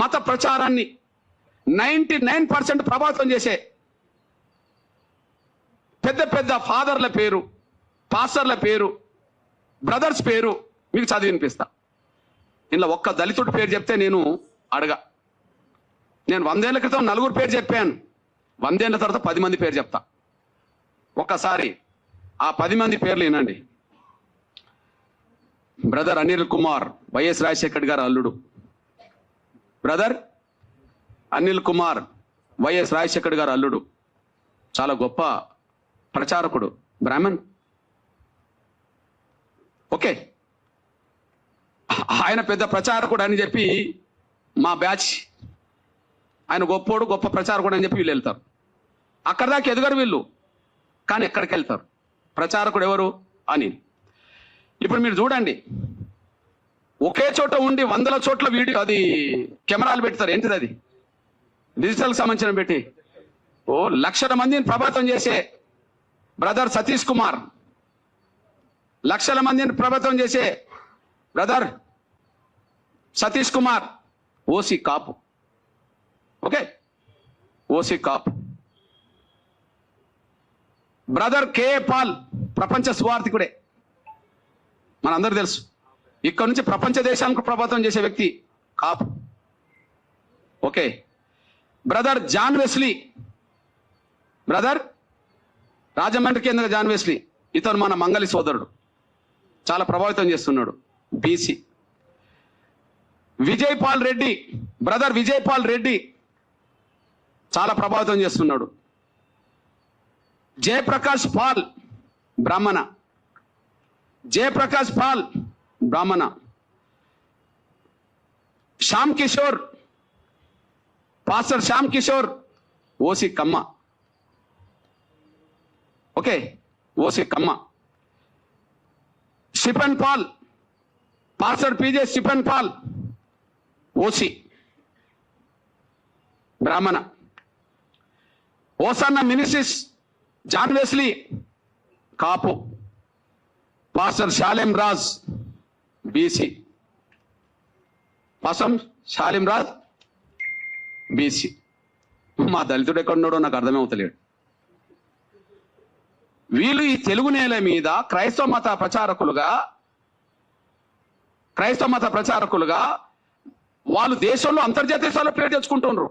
మత ప్రచారాన్ని 99% ప్రభావితం చేసే పెద్ద పెద్ద ఫాదర్ల పేరు, పాస్టర్ల పేరు, బ్రదర్స్ పేరు మీకు చదివి వినిపిస్తా. ఇలా ఒక్క దళితుడి పేరు చెప్తే నేను 100 ఏళ్ల క్రితం 4 పేరు చెప్పాను. 100 ఏళ్ల తర్వాత 10 మంది పేరు చెప్తా. ఒక్కసారి ఆ 10 మంది పేర్లు వినండి. బ్రదర్ అనిల్ కుమార్, వైఎస్ రాజశేఖర్ గారు అల్లుడు. బ్రదర్ అనిల్ కుమార్, వైఎస్ రాజశేఖర్ గారు అల్లుడు. చాలా గొప్ప ప్రచారకుడు, బ్రాహ్మణ్. ఓకే, ఆయన పెద్ద ప్రచారకుడు అని చెప్పి మా బ్యాచ్, ఆయన గొప్పోడు, గొప్ప ప్రచారకుడు అని చెప్పి వీళ్ళు వెళ్తారు. అక్కడ దాకా ఎదుగరు వీళ్ళు, కానీ ఎక్కడికి వెళ్తారు? ప్రచారకుడు ఎవరు? అనిల్. ఇప్పుడు మీరు చూడండి, ఒకే చోట ఉండి 100ల చోట్ల వీడియో, అది కెమెరాలు పెడతారు. ఏంటిది అది? డిజిటల్కి సంబంధించిన పెట్టి లక్షల మందిని ప్రభావితం చేసే బ్రదర్ సతీష్ కుమార్, లక్షల మందిని ప్రభావితం చేసే బ్రదర్ సతీష్ కుమార్ ఓసీ కాపు. ఓకే, ఓసీ కాపు. బ్రదర్ కేఏ పాల్ ప్రపంచ సువార్థికుడే, మనందరూ తెలుసు. ఇక్కడ నుంచి ప్రపంచ దేశానికి ప్రభావితం చేసే వ్యక్తి, కాపు. Okay, brother John Wesley, brother రాజమండ్రికి చెందిన జాన్ వెస్లీ, ఇతను మన మంగళి సోదరుడు, చాలా ప్రభావితం చేస్తున్నాడు, BC. Vijay Paul Reddy, brother Vijay Paul Reddy చాలా ప్రభావితం చేస్తున్నాడు. జయప్రకాష్ పాల్ బ్రాహ్మణ, జయప్రకాష్ పాల్ బ్రాహ్మణ. శ్యామ్ కిషోర్, పాస్టర్ శ్యామ్ కిషోర్ ఓసి కమ్మ. ఓకే, ఓసి కమ్మ. Stephen Paul, pastor PJ Stephen Paul OC బ్రాహ్మణ. ఓసన్న మినిస్ట్రీస్ జాన్ వెస్లీ కాపు. Pastor Shalem Raj BC, pastor Shalem Raj BC. మా దళితుడు ఎక్కడున్నాడో నాకు అర్థమవుతలేడు. వీళ్ళు ఈ తెలుగు నేల మీద క్రైస్తవ మత ప్రచారకులుగా వాళ్ళు దేశంలో అంతర్జాతీయ స్థాయిలో పేరు తెచ్చుకుంటున్నారు.